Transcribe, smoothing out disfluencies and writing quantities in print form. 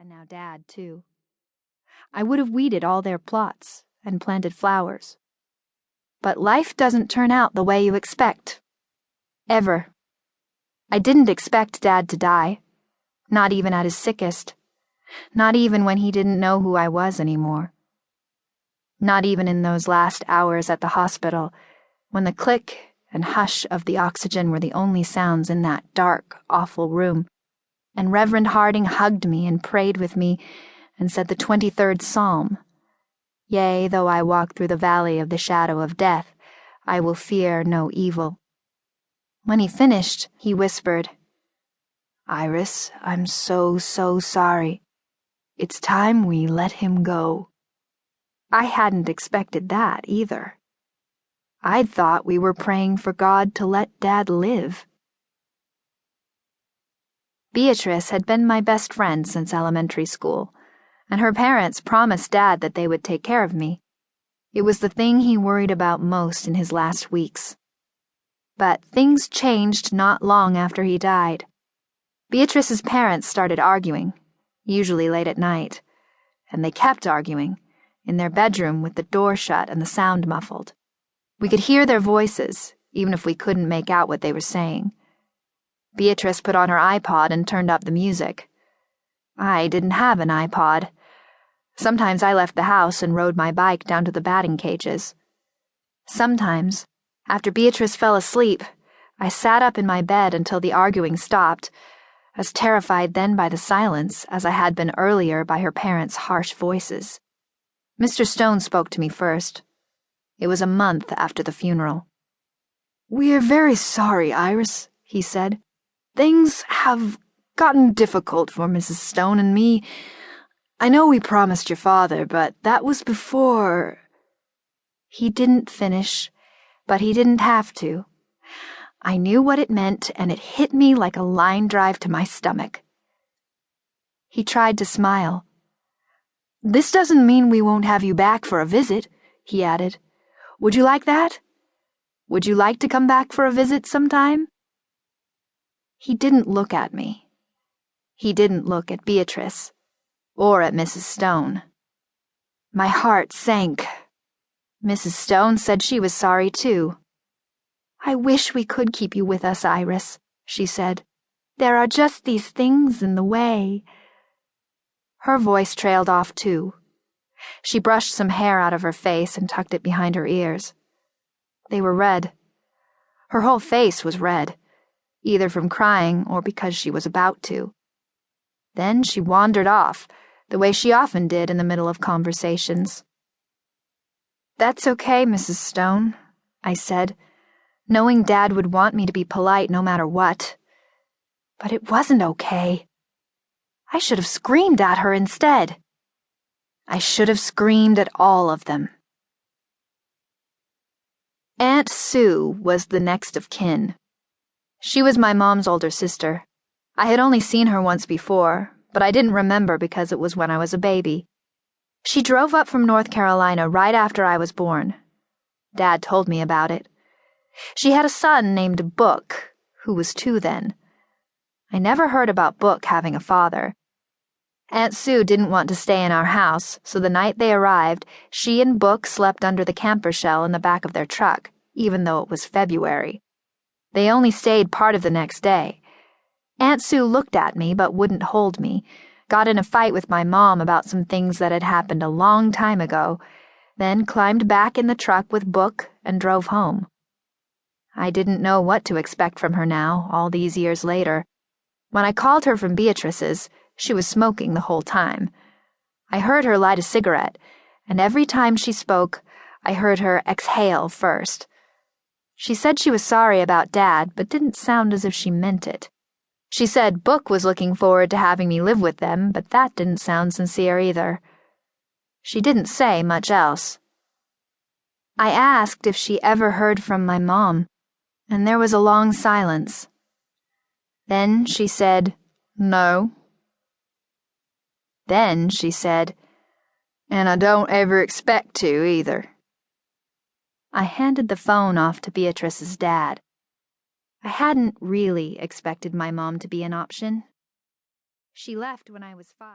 and now Dad, too. I would have weeded all their plots and planted flowers. But life doesn't turn out the way you expect. Ever. I didn't expect Dad to die. Not even at his sickest. Not even when he didn't know who I was anymore. Not even in those last hours at the hospital, when the click and hush of the oxygen were the only sounds in that dark, awful room, and Reverend Harding hugged me and prayed with me and said the 23rd Psalm. Yea, though I walk through the valley of the shadow of death, I will fear no evil. When he finished, he whispered, Iris, I'm so sorry. It's time we let him go. I hadn't expected that either. I'd thought we were praying for God to let Dad live. Beatrice had been my best friend since elementary school, and her parents promised Dad that they would take care of me. It was the thing he worried about most in his last weeks. But things changed not long after he died. Beatrice's parents started arguing, usually late at night, and they kept arguing, in their bedroom with the door shut and the sound muffled. We could hear their voices, even if we couldn't make out what they were saying. Beatrice put on her iPod and turned up the music. I didn't have an iPod. Sometimes I left the house and rode my bike down to the batting cages. Sometimes, after Beatrice fell asleep, I sat up in my bed until the arguing stopped, as terrified then by the silence as I had been earlier by her parents' harsh voices. Mr. Stone spoke to me first. It was a month after the funeral. "We're very sorry, Iris," he said. "Things have gotten difficult for Mrs. Stone and me. I know we promised your father, but that was before—" He didn't finish, but he didn't have to. I knew what it meant, and it hit me like a line drive to my stomach. He tried to smile. "This doesn't mean we won't have you back for a visit," he added. "Would you like that? Would you like to come back for a visit sometime?" He didn't look at me. He didn't look at Beatrice, or at Mrs. Stone. My heart sank. Mrs. Stone said she was sorry too. "I wish we could keep you with us, Iris," she said. "There are just these things in the way." Her voice trailed off too. She brushed some hair out of her face and tucked it behind her ears. They were red. Her whole face was red, either from crying or because she was about to. Then she wandered off, the way she often did in the middle of conversations. "That's okay, Mrs. Stone," I said, knowing Dad would want me to be polite no matter what. But it wasn't okay. I should have screamed at her instead. I should have screamed at all of them. Aunt Sue was the next of kin. She was my mom's older sister. I had only seen her once before, but I didn't remember because it was when I was a baby. She drove up from North Carolina right after I was born. Dad told me about it. She had a son named Book, who was 2 then. I never heard about Book having a father. Aunt Sue didn't want to stay in our house, so the night they arrived, she and Book slept under the camper shell in the back of their truck, even though it was February. They only stayed part of the next day. Aunt Sue looked at me but wouldn't hold me, got in a fight with my mom about some things that had happened a long time ago, then climbed back in the truck with Book and drove home. I didn't know what to expect from her now, all these years later. When I called her from Beatrice's, she was smoking the whole time. I heard her light a cigarette, and every time she spoke, I heard her exhale first. She said she was sorry about Dad, but didn't sound as if she meant it. She said Book was looking forward to having me live with them, but that didn't sound sincere either. She didn't say much else. I asked if she ever heard from my mom, and there was a long silence. Then she said, "No." Then she said, "And I don't ever expect to, either." I handed the phone off to Beatrice's dad. I hadn't really expected my mom to be an option. She left when I was 5.